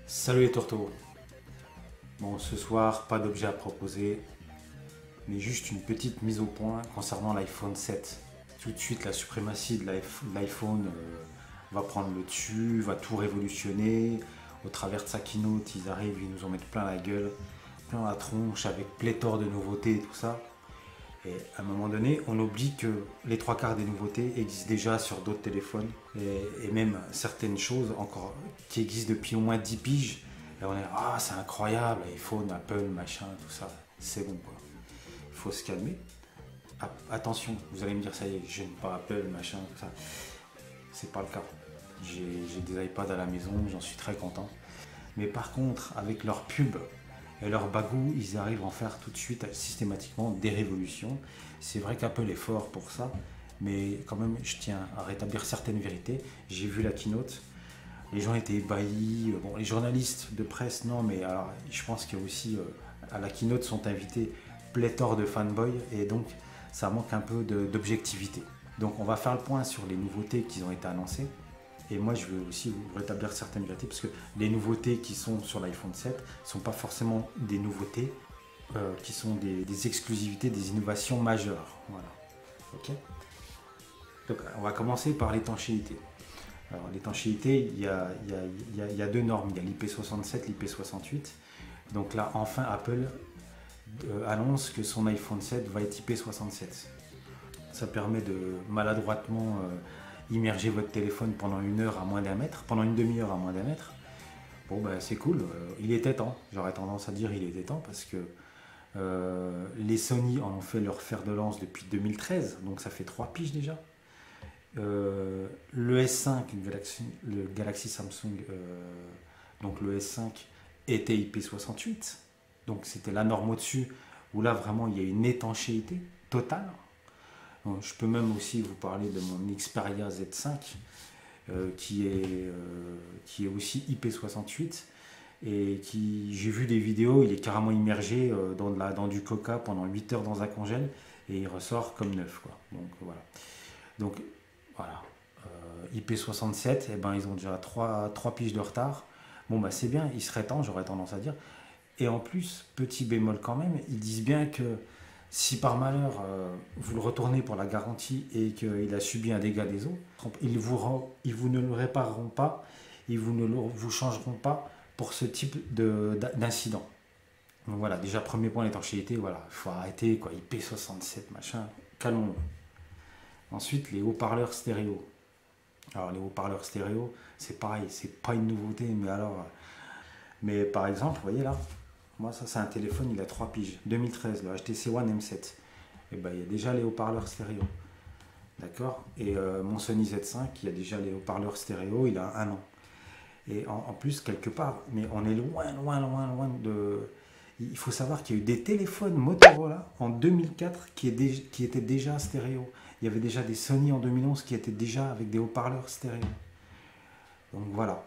Salut les tourteaux. Bon, ce soir, pas d'objet à proposer, mais juste une petite mise au point concernant l'iPhone 7. Tout de suite, la suprématie de l'iPhone va prendre le dessus, va tout révolutionner. Au travers de sa keynote, ils arrivent, ils nous en mettent plein la gueule, plein la tronche, avec pléthore de nouveautés et tout ça. Et à un moment donné, on oublie que les trois quarts des nouveautés existent déjà sur d'autres téléphones et même certaines choses encore qui existent depuis au moins 10 piges. Et on est ah c'est incroyable, iPhone, Apple, machin, tout ça, c'est bon quoi. Il faut se calmer. Attention, vous allez me dire ça y est, j'aime pas Apple, machin, tout ça. C'est pas le cas. J'ai des iPads à la maison, j'en suis très content. Mais par contre, avec leurs pubs et leurs bagou, ils arrivent à en faire tout de suite systématiquement des révolutions. C'est vrai qu'Apple est fort pour ça, mais quand même, je tiens à rétablir certaines vérités. J'ai vu la keynote, les gens étaient ébahis. Bon, les journalistes de presse, non, mais alors, je pense qu'il y a aussi, à la keynote sont invités pléthore de fanboys, et donc ça manque un peu d'objectivité. Donc on va faire le point sur les nouveautés qui ont été annoncées. Et moi, je veux aussi vous rétablir certaines vérités, parce que les nouveautés qui sont sur l'iPhone 7 ne sont pas forcément des nouveautés, qui sont des exclusivités, des innovations majeures. Voilà. Ok. Donc, on va commencer par l'étanchéité. Alors, l'étanchéité, il y a deux normes. Il y a l'IP67, l'IP68. Donc là, enfin, Apple annonce que son iPhone 7 va être IP67. Ça permet de maladroitement immerger votre téléphone pendant une heure à moins d'un mètre, pendant une demi-heure à moins d'un mètre. Bon, ben, c'est cool, il était temps. J'aurais tendance à dire il était temps parce que les Sony en ont fait leur fer de lance depuis 2013, donc ça fait 3 piges déjà. Le S5, le Galaxy Samsung, donc le S5 était IP68, donc c'était la norme au-dessus, où là vraiment il y a une étanchéité totale. Donc, je peux même aussi vous parler de mon Xperia Z5 qui est aussi IP68 et qui, j'ai vu des vidéos, il est carrément immergé dans du coca pendant 8 heures dans un congèle et il ressort comme neuf quoi. Donc voilà, IP67, eh ben, ils ont déjà 3 piges de retard. Bon bah c'est bien, il serait temps, j'aurais tendance à dire. Et en plus, petit bémol quand même, ils disent bien que si par malheur vous le retournez pour la garantie et qu'il a subi un dégât des eaux, ils vous ne le répareront pas, ils vous changeront pas pour ce type d'incident. Donc voilà, déjà premier point l'étanchéité, voilà, il faut arrêter quoi, IP67 machin, calmons-nous. Ensuite les haut-parleurs stéréo. Alors les haut-parleurs stéréo, c'est pareil, c'est pas une nouveauté, mais par exemple, vous voyez là. Moi, ça, c'est un téléphone, il a 3 piges. 2013, le HTC One M7. Et ben, il y a déjà les haut-parleurs stéréo. D'accord. Et mon Sony Z5, il y a déjà les haut-parleurs stéréo, il a 1 an. Et en plus, quelque part, mais on est loin de... Il faut savoir qu'il y a eu des téléphones Motorola en 2004 qui étaient déjà stéréo. Il y avait déjà des Sony en 2011 qui étaient déjà avec des haut-parleurs stéréo. Donc voilà.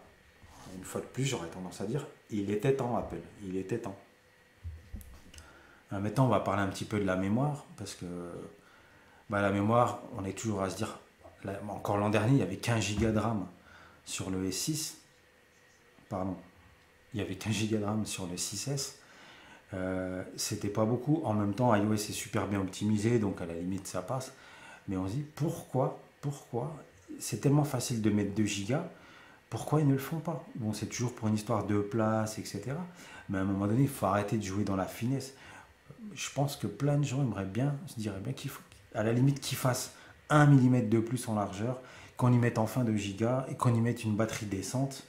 Une fois de plus, j'aurais tendance à dire, il était temps Apple, il était temps. Maintenant, on va parler un petit peu de la mémoire, parce que bah, la mémoire, on est toujours à se dire, encore l'an dernier, il y avait 15 Go de RAM sur le S6, pardon, il y avait 15 Go de RAM sur le 6S, c'était pas beaucoup, en même temps, iOS est super bien optimisé, donc à la limite, ça passe, mais on se dit, pourquoi c'est tellement facile de mettre 2 Go. Pourquoi ils ne le font pas? Bon, c'est toujours pour une histoire de place, etc. Mais à un moment donné, il faut arrêter de jouer dans la finesse. Je pense que plein de gens aimeraient bien, se diraient bien qu'il faut, à la limite, qu'ils fassent 1 mm de plus en largeur, qu'on y mette enfin 2 Go et qu'on y mette une batterie décente.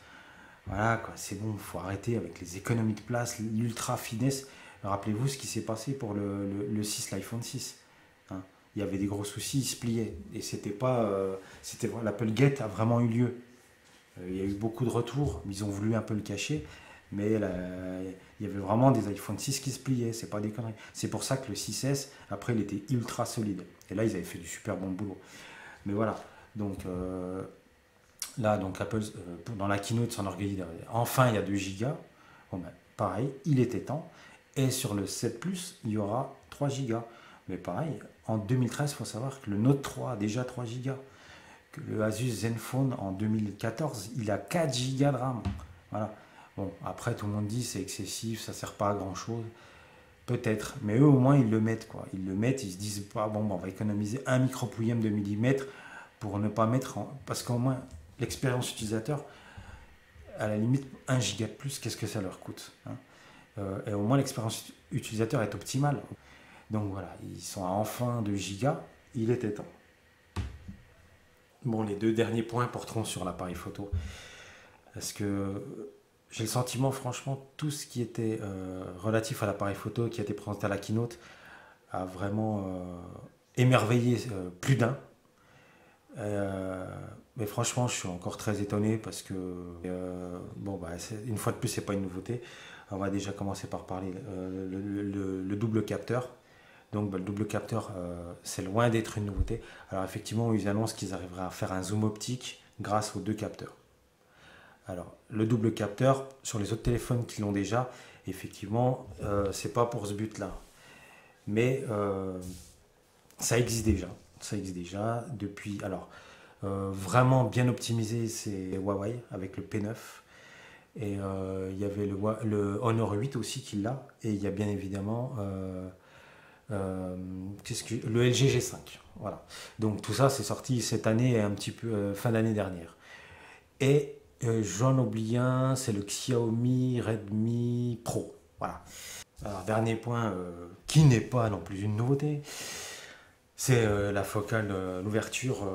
Voilà, quoi, c'est bon, il faut arrêter avec les économies de place, l'ultra finesse. Rappelez-vous ce qui s'est passé pour le 6, l'iPhone 6. Hein, il y avait des gros soucis, il se pliait. Et c'était pas. L'Applegate a vraiment eu lieu. Il y a eu beaucoup de retours, ils ont voulu un peu le cacher, mais il y avait vraiment des iPhone 6 qui se pliaient, c'est pas des conneries. C'est pour ça que le 6S, après, il était ultra solide. Et là, ils avaient fait du super bon boulot. Mais voilà, donc là, donc Apple, dans la keynote, s'enorgueillit. Enfin, il y a 2 Go. Bon, ben, pareil, il était temps. Et sur le 7 Plus, il y aura 3 Go. Mais pareil, en 2013, il faut savoir que le Note 3 a déjà 3 Go. que le Asus Zenfone en 2014, il a 4 Go de RAM. Voilà. Bon, après, tout le monde dit c'est excessif, ça sert pas à grand chose. Peut-être, mais eux au moins ils le mettent quoi. Ils le mettent, ils se disent pas bon, on va économiser un micropouillème de millimètre pour ne pas mettre parce qu'au moins l'expérience utilisateur, à la limite 1 giga de plus, qu'est-ce que ça leur coûte, hein. Et au moins l'expérience utilisateur est optimale. Donc voilà, ils sont à enfin 2 gigas, il était temps. Bon, les deux derniers points porteront sur l'appareil photo. Parce que j'ai le sentiment, franchement, tout ce qui était relatif à l'appareil photo qui a été présenté à la keynote a vraiment émerveillé plus d'un. Mais franchement, je suis encore très étonné parce que, bon, bah, une fois de plus, c'est pas une nouveauté. On va déjà commencer par parler le double capteur. Donc, bah, le double capteur, c'est loin d'être une nouveauté. Alors, effectivement, ils annoncent qu'ils arriveraient à faire un zoom optique grâce aux deux capteurs. Alors, le double capteur, sur les autres téléphones qui l'ont déjà, effectivement, c'est pas pour ce but-là. Mais ça existe déjà. Ça existe déjà depuis. Alors, vraiment bien optimisé, c'est Huawei avec le P9. Et il y avait le Honor 8 aussi qui l'a. Et il y a bien évidemment le LG G5. Voilà. Donc tout ça, c'est sorti cette année et un petit peu fin d'année dernière. Et j'en oublie un, c'est le Xiaomi Redmi Pro. Voilà. Alors, dernier point qui n'est pas non plus une nouveauté, c'est la focale, l'ouverture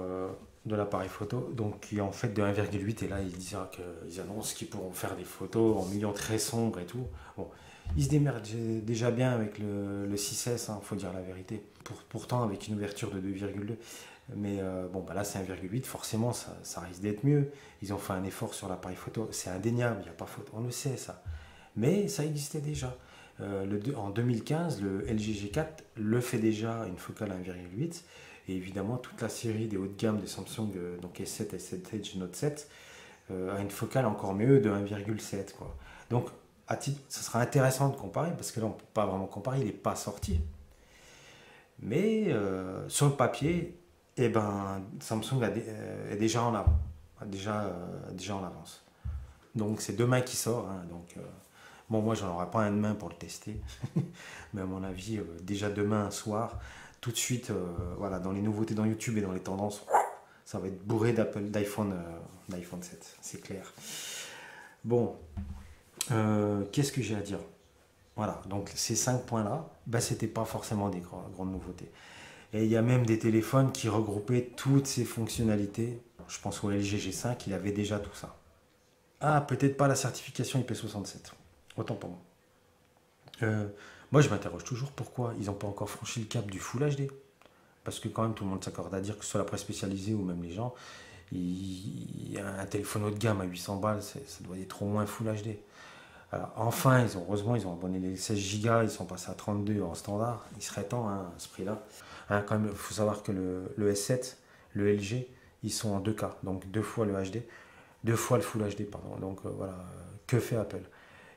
de l'appareil photo, donc qui est en fait de 1,8, et là ils annoncent qu'ils pourront faire des photos en milieu très sombre et tout. Bon, ils se démerdent déjà bien avec le 6S, hein, faut dire la vérité. Pourtant avec une ouverture de 2,2. Mais bon, bah là c'est 1,8, forcément ça risque d'être mieux. Ils ont fait un effort sur l'appareil photo, c'est indéniable, il n'y a pas photo, on le sait ça. Mais ça existait déjà. En 2015, le LG G4 le fait déjà, une focale 1,8. Et évidemment, toute la série des hauts de gamme de Samsung, donc S7, S7 Edge, Note 7, a une focale encore mieux de 1,7. Quoi. Donc, ça sera intéressant de comparer, parce que là, on ne peut pas vraiment comparer, il n'est pas sorti. Mais sur le papier, eh ben, Samsung est déjà en avant, déjà en avance. Donc, c'est demain qui sort. Hein, donc, bon, moi, j'en aurai pas un demain pour le tester, mais à mon avis, déjà demain soir, tout de suite, voilà, dans les nouveautés dans YouTube et dans les tendances, ça va être bourré d'iPhone 7, c'est clair. Bon, qu'est-ce que j'ai à dire? Voilà, donc ces 5 points-là, bah, c'était pas forcément des grandes nouveautés. Et il y a même des téléphones qui regroupaient toutes ces fonctionnalités. Je pense au LG G5, il avait déjà tout ça. Ah, peut-être pas la certification IP67. Autant pour moi. Moi, je m'interroge toujours pourquoi ils n'ont pas encore franchi le cap du Full HD. Parce que quand même, tout le monde s'accorde à dire que ce soit la presse spécialisée ou même les gens, un téléphone haut de gamme à 800 balles, ça doit être au moins Full HD. Alors, enfin, heureusement, ils ont abonné les 16 Go, ils sont passés à 32 en standard. Il serait temps, hein, à ce prix-là. Hein, quand même, il faut savoir que le S7, le LG, ils sont en 2K, donc 2 fois le HD, 2 fois le Full HD, pardon. Donc voilà, que fait Apple?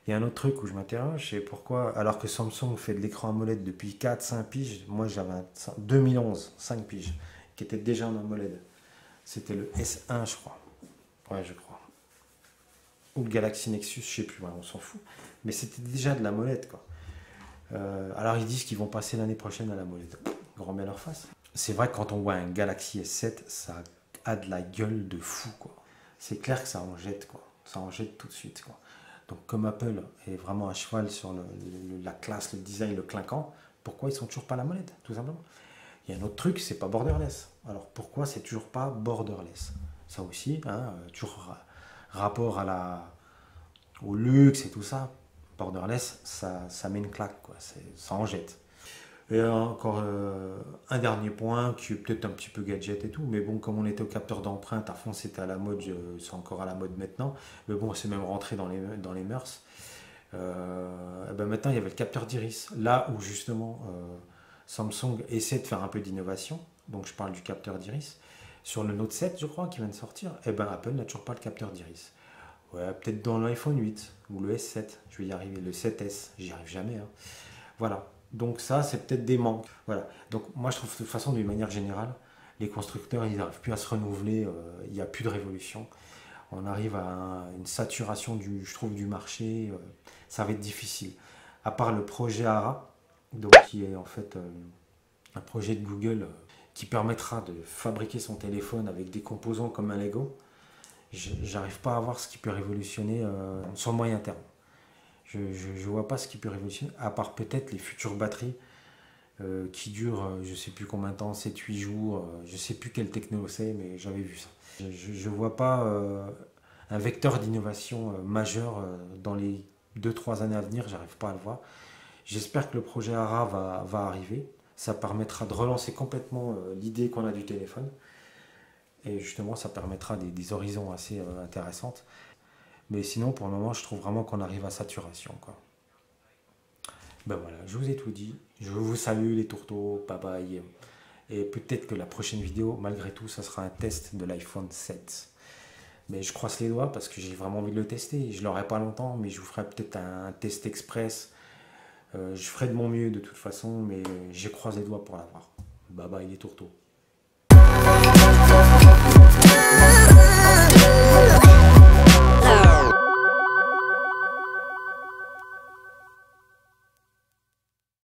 Il y a un autre truc où je m'interroge, c'est pourquoi, alors que Samsung fait de l'écran AMOLED depuis 4-5 piges, moi j'avais un 2011, 5 piges, qui était déjà en AMOLED. C'était le S1, je crois. Ouais, je crois. Ou le Galaxy Nexus, je sais plus, ouais, on s'en fout. Mais c'était déjà de l'AMOLED, quoi. Alors ils disent qu'ils vont passer l'année prochaine à l'AMOLED. Grand bien leur face. C'est vrai que quand on voit un Galaxy S7, ça a de la gueule de fou, quoi. C'est clair que ça en jette, quoi. Ça en jette tout de suite, quoi. Donc comme Apple est vraiment à cheval sur la classe, le design, le clinquant, pourquoi ils sont toujours pas à l'AMOLED, tout simplement? Il y a un autre truc, c'est pas borderless. Alors pourquoi c'est toujours pas borderless? Ça aussi, hein, toujours rapport au luxe et tout ça. Borderless, ça met une claque, quoi. Ça en jette. Et encore un dernier point qui est peut-être un petit peu gadget et tout, mais bon, comme on était au capteur d'empreinte, à fond c'était à la mode, c'est encore à la mode maintenant, mais bon, c'est même rentré dans les mœurs. Et ben maintenant il y avait le capteur d'iris, là où justement Samsung essaie de faire un peu d'innovation, donc je parle du capteur d'iris. Sur le Note 7, je crois, qui vient de sortir, et ben Apple n'a toujours pas le capteur d'iris. Ouais, peut-être dans l'iPhone 8 ou le S7, je vais y arriver, le 7S, j'y arrive jamais. Hein. Voilà. Donc ça, c'est peut-être des manques. Voilà. Donc moi, je trouve de toute façon, d'une manière générale, Les constructeurs, ils n'arrivent plus à se renouveler, il n'y a plus de révolution. On arrive à une saturation, je trouve, du marché. Ça va être difficile. À part le projet ARA, donc, qui est en fait un projet de Google qui permettra de fabriquer son téléphone avec des composants comme un Lego. J'arrive pas à voir ce qui peut révolutionner sur le moyen terme. Je ne vois pas ce qui peut révolutionner, à part peut-être les futures batteries qui durent je ne sais plus combien de temps, 7-8 jours, je ne sais plus quelle techno c'est, mais j'avais vu ça. Je ne vois pas un vecteur d'innovation majeur dans les 2-3 années à venir, j'arrive pas à le voir. J'espère que le projet ARA va arriver. Ça permettra de relancer complètement l'idée qu'on a du téléphone. Et justement, ça permettra des horizons assez intéressantes. Mais sinon, pour le moment, je trouve vraiment qu'on arrive à saturation, quoi. Ben voilà, je vous ai tout dit. Je vous salue les tourteaux, bye bye. Et peut-être que la prochaine vidéo, malgré tout, ça sera un test de l'iPhone 7. Mais je croise les doigts parce que j'ai vraiment envie de le tester. Je l'aurai pas longtemps, mais je vous ferai peut-être un test express. Je ferai de mon mieux de toute façon, mais j'ai croisé les doigts pour l'avoir. Bye bye les tourteaux.